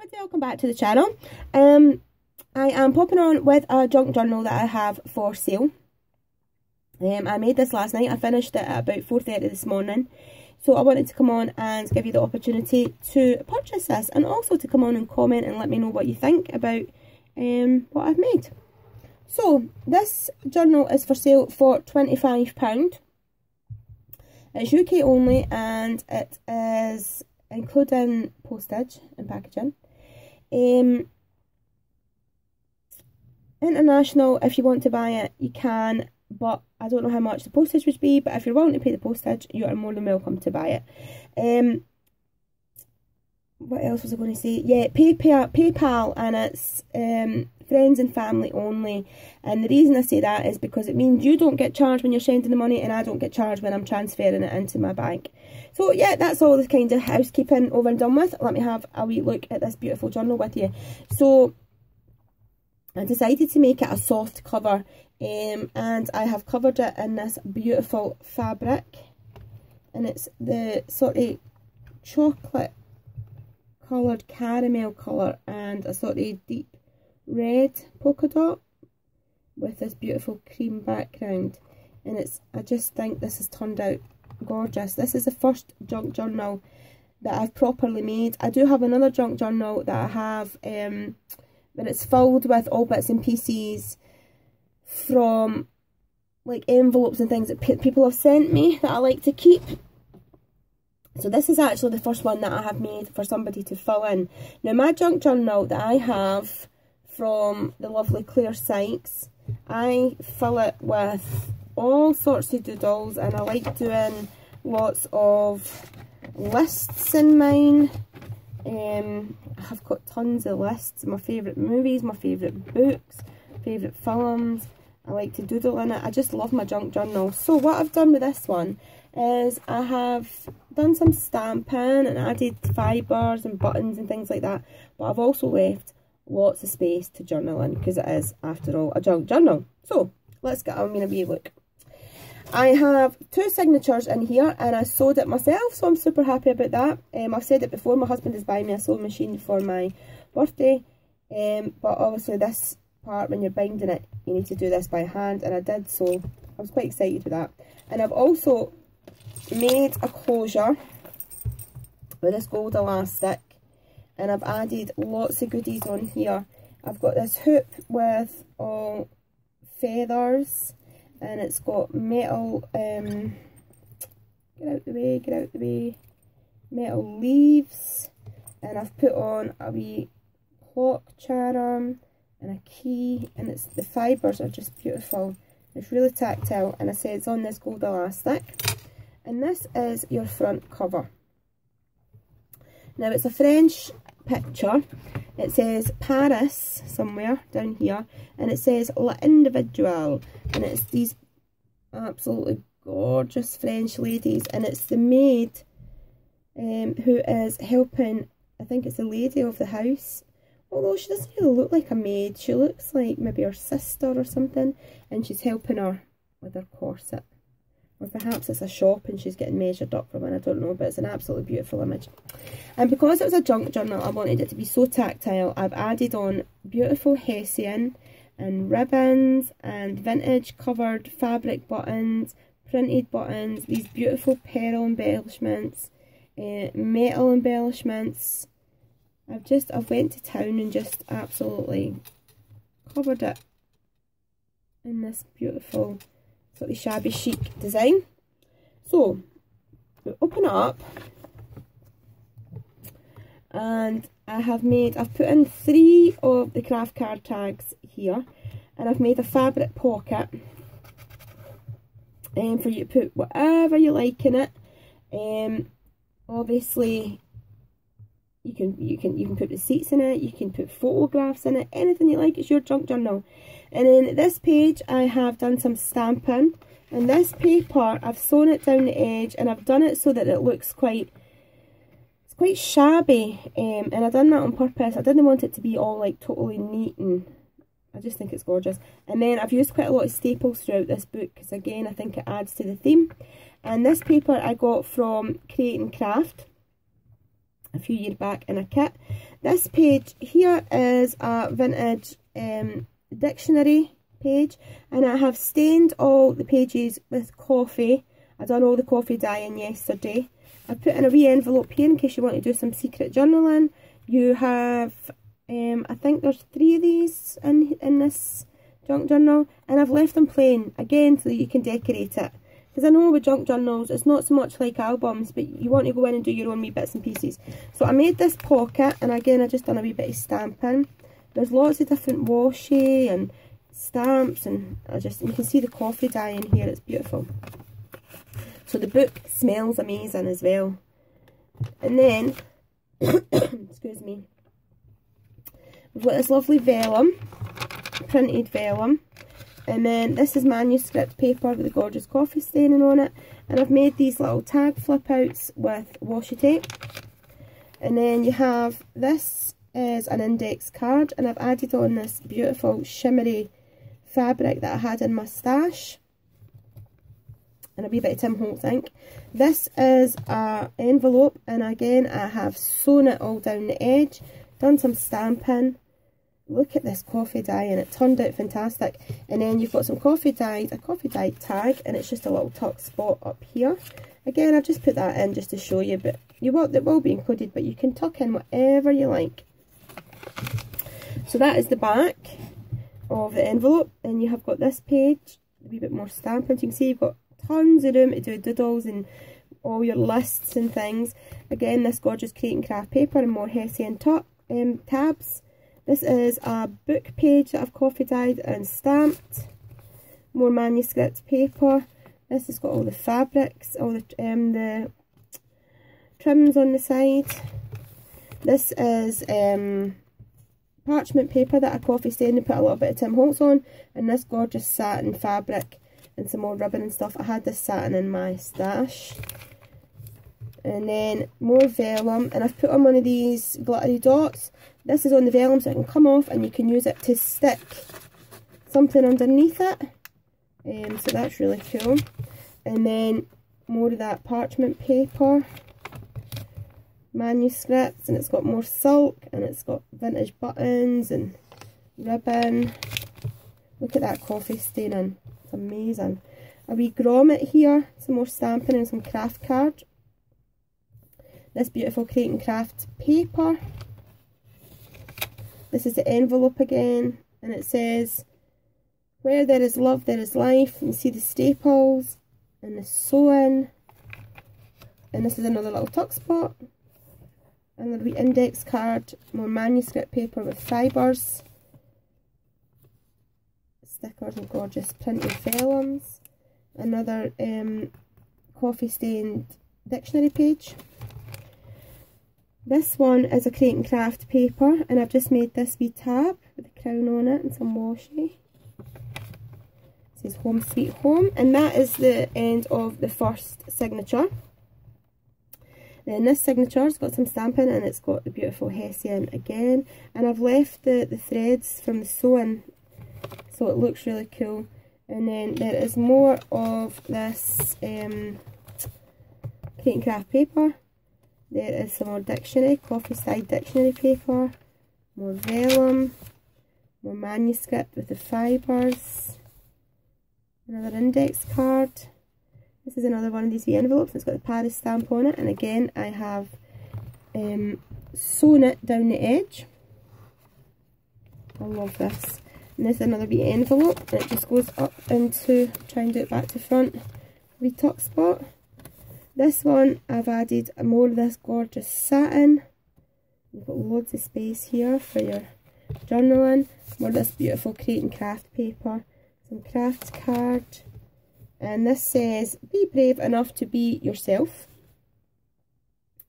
everybody, welcome back to the channel. I am popping on with a junk journal that I have for sale. I made this last night. I finished it at about 4:30 this morning. So I wanted to come on and give you the opportunity to purchase this, and also to come on and comment and let me know what you think about what I've made. So this journal is for sale for £25. It's UK only, and it is including postage and packaging. International, if you want to buy it, you can, but I don't know how much the postage would be. But if you're willing to pay the postage, you are more than welcome to buy it. What else was I going to say? Yeah, PayPal, and it's friends and family only. And the reason I say that is because it means you don't get charged when you're sending the money, and I don't get charged when I'm transferring it into my bank. So yeah, that's all the kind of housekeeping over and done with. Let me have a wee look at this beautiful journal with you. So I decided to make it a soft cover, and I have covered it in this beautiful fabric, and it's the sort of chocolate coloured caramel colour and a sort of deep red polka dot with this beautiful cream background. And I just think this has turned out gorgeous. This is the first junk journal that I've properly made. I do have another junk journal that I have, but it's filled with all bits and pieces from like envelopes and things that people have sent me that I like to keep. So this is actually the first one that I have made for somebody to fill in. Now my junk journal that I have from the lovely Claire Sykes, I fill it with all sorts of doodles, and I like doing lots of lists in mine. I've got tons of lists, my favourite movies, my favourite books, favourite films. I like to doodle in it. I just love my junk journal. So what I've done with this one is I have done some stamping and added fibres and buttons and things like that, but I've also left lots of space to journal in, because it is, after all, a junk journal. So let's get on with a wee look. I have 2 signatures in here, and I sewed it myself, so I'm super happy about that. I've said it before, my husband is buying me a sewing machine for my birthday, but obviously this part, when you're binding it, you need to do this by hand, and I did, so I was quite excited with that. And I've also made a closure with this gold elastic, and I've added lots of goodies on here. I've got this hoop with all feathers, and it's got metal, get out the way, metal leaves, and I've put on a wee clock charm and a key, and the fibres are just beautiful. It's really tactile, and I say it's on this gold elastic. And this is your front cover. Now it's a French picture. It says Paris somewhere down here, and it says L'Individual, and it's these absolutely gorgeous French ladies, and it's the maid who is helping, I think it's the lady of the house, although she doesn't really look like a maid. She looks like maybe her sister or something, and she's helping her with her corset. Or perhaps it's a shop and she's getting measured up for one, I don't know, but it's an absolutely beautiful image. And because it was a junk journal, I wanted it to be so tactile. I've added on beautiful hessian and ribbons and vintage covered fabric buttons, printed buttons, these beautiful pearl embellishments, metal embellishments. I've went to town and just absolutely covered it in this beautiful sort of shabby chic design. So we open it up, and I've put in 3 of the craft card tags here, and I've made a fabric pocket for you to put whatever you like in it. Obviously you can put receipts in it, you can put photographs in it, anything you like. It's your junk journal. And then this page I have done some stamping, and this paper I've sewn it down the edge, and I've done it so that it looks quite shabby, and I've done that on purpose. I didn't want it to be all like totally neat, and I just think it's gorgeous. And then I've used quite a lot of staples throughout this book, because again I think it adds to the theme. And this paper I got from Create and Craft, a few years back in a kit. This page here is a vintage dictionary page, and I have stained all the pages with coffee. I done all the coffee dyeing yesterday. I put in a wee envelope here in case you want to do some secret journaling. You have, I think there's 3 of these in this junk journal, and I've left them plain again so that you can decorate it. Because I know with junk journals it's not so much like albums, but you want to go in and do your own wee bits and pieces. So I made this pocket, and again I just done a wee bit of stamping. There's lots of different washi and stamps, and you can see the coffee dye in here. It's beautiful. So the book smells amazing as well. And then excuse me, we've got this lovely vellum, printed vellum, and then this is manuscript paper with the gorgeous coffee staining on it, and I've made these little tag flip outs with washi tape. And then you have, this is an index card, and I've added on this beautiful shimmery fabric that I had in my stash, and a wee bit of Tim Holtz ink. This is an envelope, and again I have sewn it all down the edge, done some stamping. Look at this coffee dye, and it turned out fantastic. And then you've got some coffee dyed, a coffee dyed tag, and it's just a little tuck spot up here. Again, I've just put that in just to show you, but it will be included, but you can tuck in whatever you like. So that is the back of the envelope, and you have got this page, a wee bit more stamping. So you can see you've got tons of room to do doodles and all your lists and things. Again, this gorgeous Create and Craft paper and more Hessian tabs. This is a book page that I've coffee dyed and stamped. More manuscript paper. This has got all the fabrics, all the trims on the side. This is parchment paper that I coffee stained and put a little bit of Tim Holtz on, and this gorgeous satin fabric and some more ribbon and stuff. I had this satin in my stash. And then more vellum, and I've put on one of these glittery dots. This is on the vellum so it can come off, and you can use it to stick something underneath it. So that's really cool. And then more of that parchment paper, manuscripts, and it's got more silk, and it's got vintage buttons and ribbon. Look at that coffee staining. It's amazing. A wee grommet here, some more stamping and some craft card. This beautiful Create and Craft paper. This is the envelope again, and it says, "Where there is love, there is life." And you see the staples and the sewing. And this is another little tuck spot. And a wee index card, more manuscript paper with fibres. Stickers and gorgeous printed vellums. Another coffee stained dictionary page. This one is a Create and Craft paper, and I've just made this wee tab with a crown on it and some washi. It says Home Sweet Home, and that is the end of the first signature. Then this signature's got some stamping, and it's got the beautiful Hessian again, and I've left the threads from the sewing so it looks really cool. And then there is more of this Create and Craft paper. There is some more dictionary, coffee side dictionary paper, more vellum, more manuscript with the fibres, another index card. This is another one of these wee envelopes. It's got the Paris stamp on it, and again I have sewn it down the edge. I love this. And this is another wee envelope, and it just goes up into, try and do it back to front, wee tuck spot. This one, I've added more of this gorgeous satin. You've got loads of space here for your journaling. More of this beautiful Create and Craft paper. Some craft card. And this says, "Be brave enough to be yourself."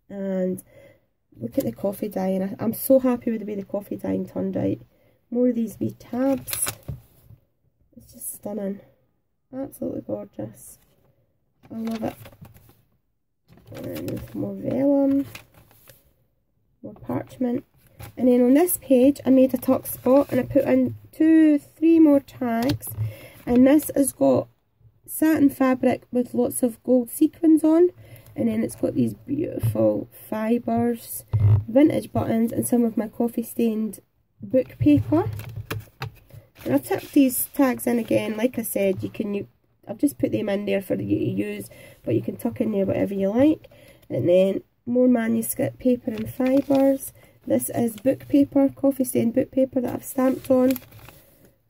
And look at the coffee dyeing. I'm so happy with the way the coffee dyeing turned out. More of these wee tabs. It's just stunning. Absolutely gorgeous. I love it. And more vellum, more parchment, and then on this page I made a tuck spot, and I put in 2-3 more tags, and this has got satin fabric with lots of gold sequins on, And then it's got these beautiful fibres, vintage buttons, and some of my coffee stained book paper. And I've tucked these tags in again. Like I said, I've just put them in there for you to use, but you can tuck in there whatever you like. And then more manuscript paper and fibres. This is book paper, coffee stained book paper that I've stamped on.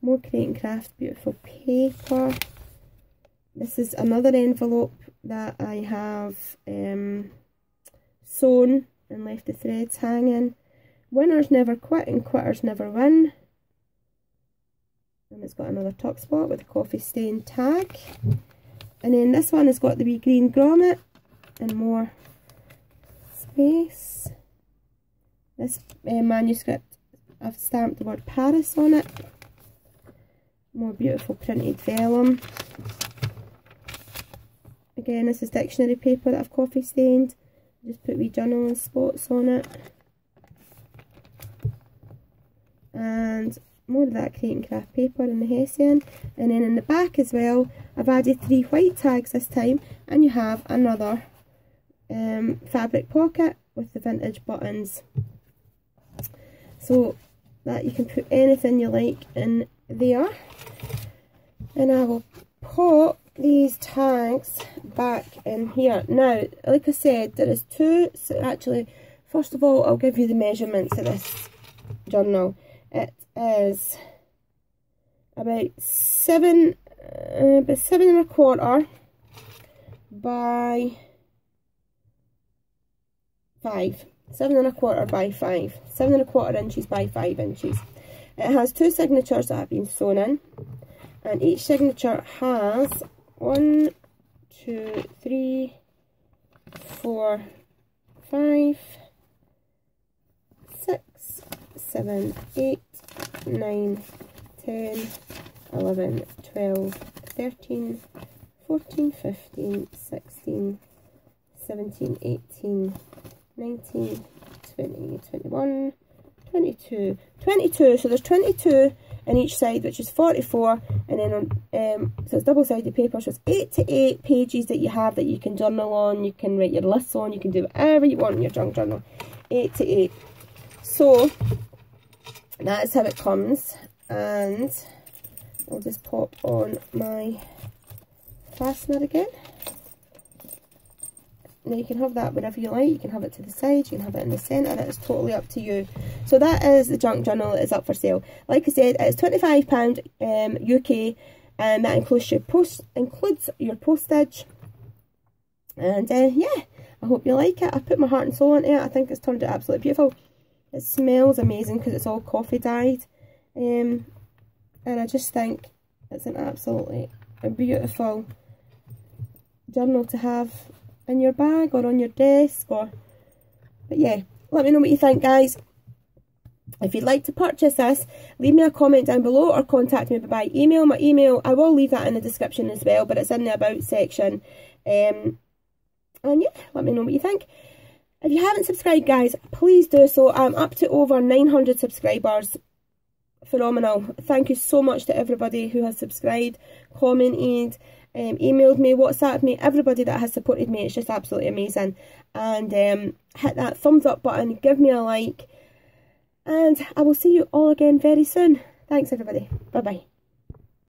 More Create and Craft beautiful paper. This is another envelope that I have sewn and left the threads hanging. Winners never quit and quitters never win. And it's got another top spot with a coffee stain tag. And then this one has got the wee green grommet and more space. This manuscript, I've stamped the word Paris on it. More beautiful printed vellum. Again, this is dictionary paper that I've coffee stained. Just put wee journaling spots on it. And more of that Create and Craft paper in the Hessian. And then in the back as well, I've added 3 white tags this time. And you have another fabric pocket with the vintage buttons. So that you can put anything you like in there. And I will pop these tags back in here. Now, like I said, there is 2, so actually, first of all, I'll give you the measurements of this journal. It is about 7 1/4 by 5. 7 1/4 by 5. 7 1/4 inches by 5 inches. It has 2 signatures that have been sewn in, and each signature has 1, 2, 3, 4, 5, 6, 7, 8, 9, 10, 11, 12, 13, 14, 15, 16, 17, 18, 19, 20, 21, 22, 22. So there's 22 in each side, which is 44, and then on, so it's double-sided paper, so it's 8 to 8 pages that you have that you can journal on, you can write your lists on, you can do whatever you want in your junk journal. 8 to 8. So that is how it comes, and I'll just pop on my fastener again. Now you can have that wherever you like, you can have it to the side, you can have it in the centre, it is totally up to you. So that is the junk journal that is up for sale. Like I said, it's £25 UK, and that includes your postage. And yeah, I hope you like it. I put my heart and soul into it. I think it's turned out absolutely beautiful. It smells amazing because it's all coffee dyed. And I just think it's an absolutely beautiful journal to have in your bag or on your desk, but yeah, let me know what you think, guys. If you'd like to purchase this, leave me a comment down below or contact me by email. My email, I will leave that in the description as well, but it's in the about section. And yeah, let me know what you think. If you haven't subscribed, guys, please do so. I'm up to over 900 subscribers. Phenomenal. Thank you so much to everybody who has subscribed, commented, emailed me, WhatsApped me, everybody that has supported me. It's just absolutely amazing. And hit that thumbs up button, give me a like, and I will see you all again very soon. Thanks, everybody. Bye bye.